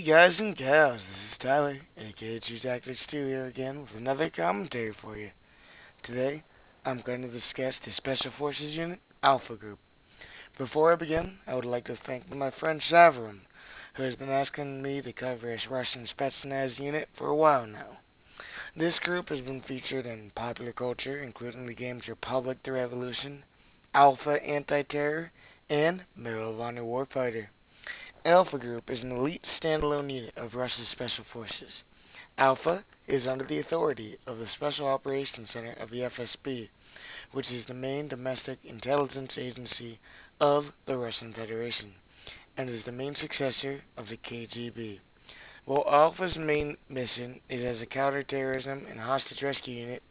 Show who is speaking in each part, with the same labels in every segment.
Speaker 1: guys and gals, this is Tyler, aka True Tactics 2 here again with another commentary for you. Today, I'm going to discuss the Special Forces Unit, Alpha Group. Before I begin, I would like to thank my friend Savrin, who has been asking me to cover his Russian Spetsnaz unit for a while now. This group has been featured in popular culture, including the games Republic the Revolution, Alpha Anti-Terror, and Medal of Honor Warfighter. Alpha Group is an elite standalone unit of Russia's Special Forces. Alpha is under the authority of the Special Operations Center of the FSB, which is the main domestic intelligence agency of the Russian Federation, and is the main successor of the KGB. While Alpha's main mission is as a counterterrorism and hostage rescue unit,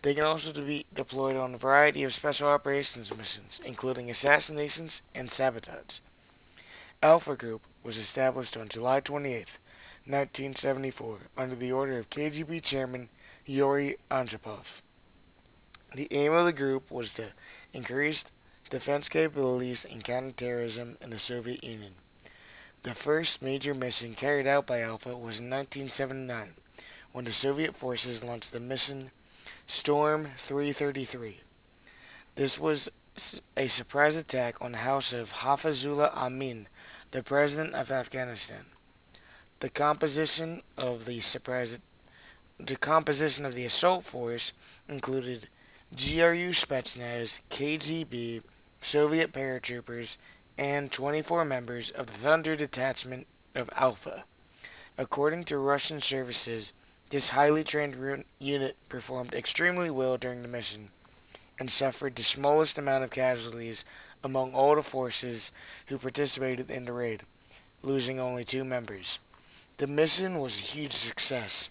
Speaker 1: they can also be deployed on a variety of special operations missions, including assassinations and sabotage. Alpha Group was established on July 28, 1974, under the order of KGB Chairman Yuri Andropov. The aim of the group was to increase defense capabilities and counterterrorism in the Soviet Union. The first major mission carried out by Alpha was in 1979, when the Soviet forces launched the mission Storm 333. This was a surprise attack on the house of Hafizullah Amin, the president of Afghanistan. The composition of the assault force included GRU Spetsnaz, KGB, Soviet paratroopers, and 24 members of the Thunder Detachment of Alpha. According to Russian services, this highly trained unit performed extremely well during the mission and suffered the smallest amount of casualties among all the forces who participated in the raid, losing only 2 members. The mission was a huge success,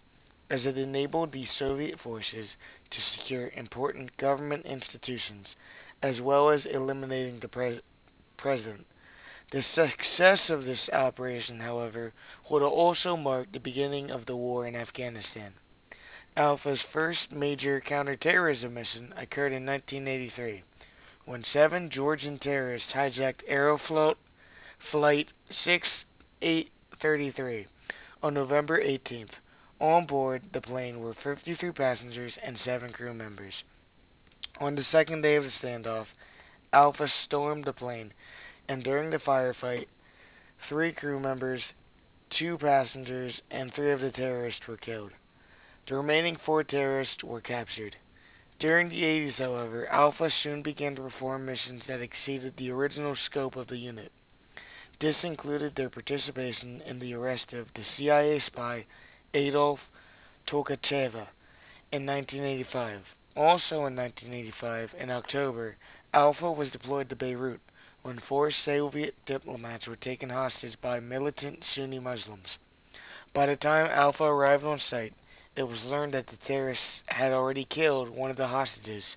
Speaker 1: as it enabled the Soviet forces to secure important government institutions, as well as eliminating the president. The success of this operation, however, would also mark the beginning of the war in Afghanistan. Alpha's first major counterterrorism mission occurred in 1983, when 7 Georgian terrorists hijacked Aeroflot Flight 6833 on November 18th. On board the plane were 53 passengers and 7 crew members. On the second day of the standoff, Alpha stormed the plane, and during the firefight, 3 crew members, 2 passengers, and 3 of the terrorists were killed. The remaining 4 terrorists were captured. During the 80s, however, Alpha soon began to perform missions that exceeded the original scope of the unit. This included their participation in the arrest of the CIA spy Adolf Tolkacheva in 1985. Also in 1985, in October, Alpha was deployed to Beirut when 4 Soviet diplomats were taken hostage by militant Sunni Muslims. By the time Alpha arrived on site, it was learned that the terrorists had already killed one of the hostages.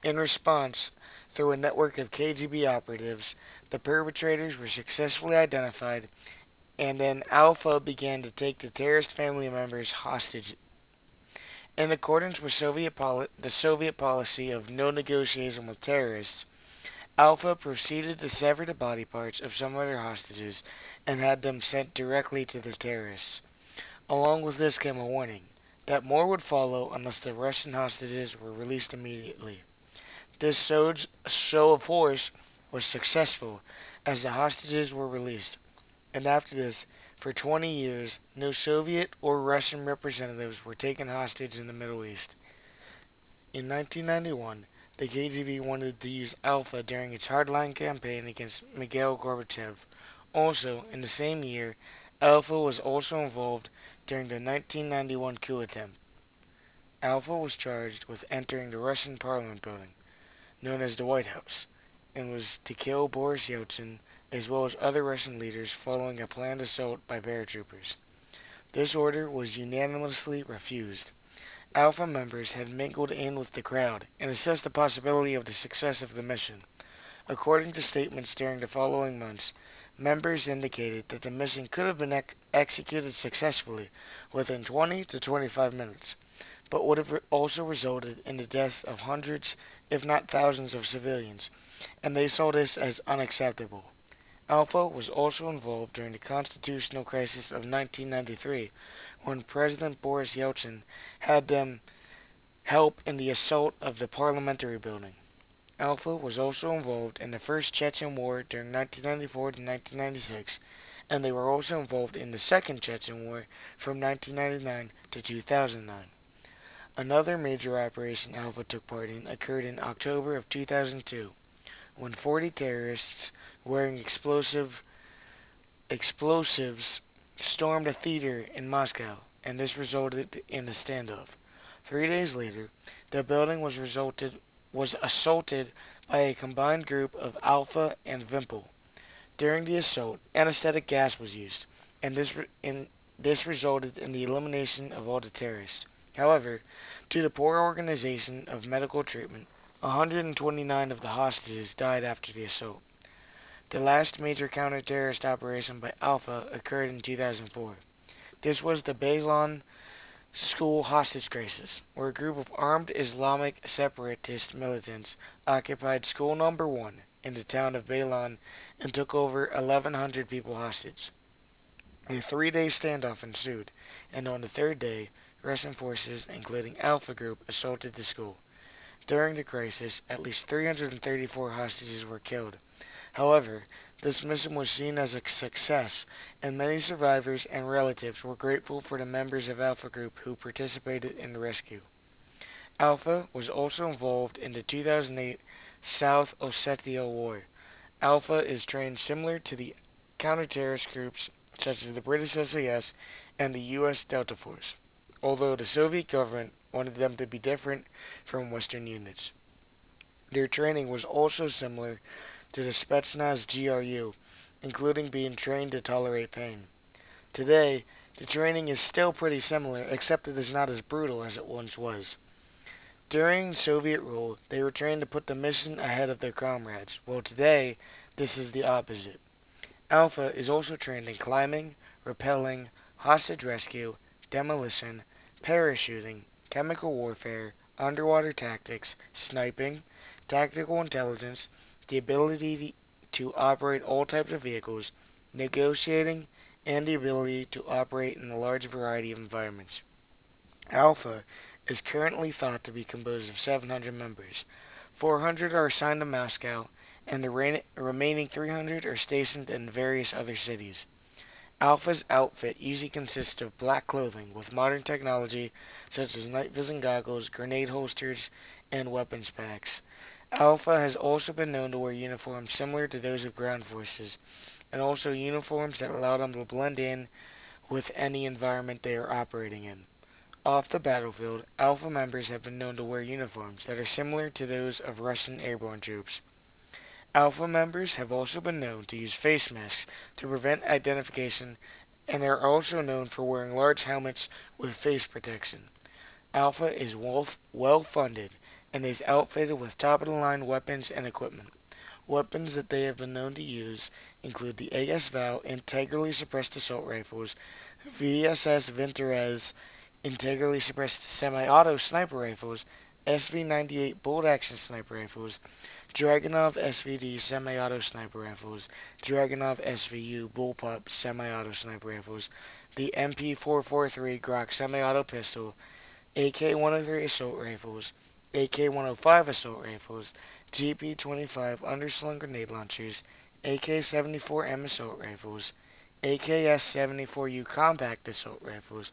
Speaker 1: In response, through a network of KGB operatives, the perpetrators were successfully identified, and then Alpha began to take the terrorist family members hostage. In accordance with the Soviet policy of no negotiation with terrorists, Alpha proceeded to sever the body parts of some of their hostages and had them sent directly to the terrorists. Along with this came a warning that more would follow unless the Russian hostages were released immediately. This show of force was successful, as the hostages were released, and after this, for 20 years, no Soviet or Russian representatives were taken hostage in the Middle East. In 1991, the KGB wanted to use Alpha during its hardline campaign against Mikhail Gorbachev. Also, in the same year, Alpha was also involved during the 1991 coup attempt. Alpha was charged with entering the Russian Parliament building, known as the White House, and was to kill Boris Yeltsin as well as other Russian leaders following a planned assault by paratroopers. This order was unanimously refused. Alpha members had mingled in with the crowd and assessed the possibility of the success of the mission. According to statements during the following months, members indicated that the mission could have been executed successfully within 20 to 25 minutes, but would have also resulted in the deaths of hundreds, if not thousands, of civilians, and they saw this as unacceptable. Alpha was also involved during the constitutional crisis of 1993 when President Boris Yeltsin had them help in the assault of the parliamentary building. Alpha was also involved in the First Chechen War during 1994 to 1996, and they were also involved in the Second Chechen War from 1999 to 2009. Another major operation Alpha took part in occurred in October of 2002 when 40 terrorists wearing explosives stormed a theater in Moscow, and this resulted in a standoff. 3 days later, the building was assaulted by a combined group of Alpha and Wimpel. During the assault, anesthetic gas was used, and this resulted in the elimination of all the terrorists. However, due to poor organization of medical treatment, 129 of the hostages died after the assault. The last major counter-terrorist operation by Alpha occurred in 2004. This was the Balon school hostage crisis, where a group of armed Islamic separatist militants occupied school number 1 in the town of Balon and took over 1,100 people hostage. A 3 day standoff ensued, and on the third day, Russian forces, including Alfa Group, assaulted the school. During the crisis, at least 334 hostages were killed. However, this mission was seen as a success, and many survivors and relatives were grateful for the members of Alpha Group who participated in the rescue. Alpha was also involved in the 2008 South Ossetia War. Alpha is trained similar to the counter-terrorist groups such as the British SAS and the U.S. Delta Force, although the Soviet government wanted them to be different from Western units. Their training was also similar to the Spetsnaz GRU, including being trained to tolerate pain. Today, the training is still pretty similar, except it is not as brutal as it once was. During Soviet rule, they were trained to put the mission ahead of their comrades, while today, this is the opposite. Alpha is also trained in climbing, rappelling, hostage rescue, demolition, parachuting, chemical warfare, underwater tactics, sniping, tactical intelligence, the ability to operate all types of vehicles, negotiating, and the ability to operate in a large variety of environments. Alpha is currently thought to be composed of 700 members. 400 are assigned to Moscow, and the remaining 300 are stationed in various other cities. Alpha's outfit usually consists of black clothing with modern technology such as night vision goggles, grenade holsters, and weapons packs. Alpha has also been known to wear uniforms similar to those of ground forces, and also uniforms that allow them to blend in with any environment they are operating in. Off the battlefield, Alpha members have been known to wear uniforms that are similar to those of Russian airborne troops. Alpha members have also been known to use face masks to prevent identification and are also known for wearing large helmets with face protection. Alpha is well funded and is outfitted with top of the line weapons and equipment. Weapons that they have been known to use include the AS-VAL integrally suppressed assault rifles, VSS Vintorez integrally suppressed semi-auto sniper rifles, SV-98 bolt-action sniper rifles, Dragunov SVD semi-auto sniper rifles, Dragunov SVU bullpup semi-auto sniper rifles, the MP443 Glock semi-auto pistol, AK-103 assault rifles, AK-105 assault rifles, GP-25 underslung grenade launchers, AK-74M assault rifles, AKS-74U compact assault rifles,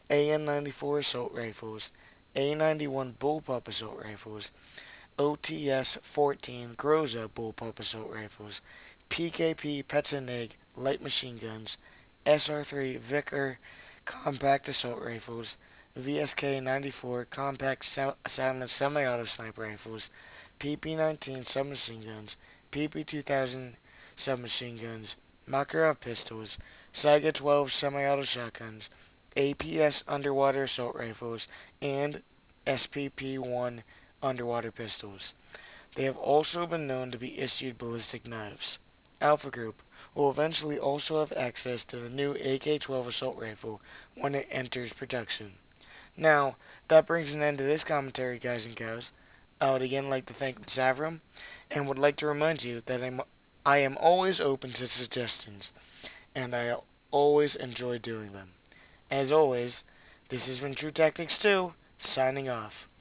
Speaker 1: AN-94 assault rifles, A-91 bullpup assault rifles, OTS-14 Groza bullpup assault rifles, PKP Petzenig light machine guns, SR-3 Vickers compact assault rifles, VSK-94 compact silent semi-auto sniper rifles, PP-19 submachine guns, PP-2000 submachine guns, Makarov pistols, Saiga-12 semi-auto shotguns, APS underwater assault rifles, and SPP-1 underwater pistols. They have also been known to be issued ballistic knives. Alpha Group will eventually also have access to the new AK-12 assault rifle when it enters production. Now, that brings an end to this commentary, guys and gals. I would again like to thank Savram and would like to remind you that I am always open to suggestions, and I always enjoy doing them. As always, this has been True Tactics 2, signing off.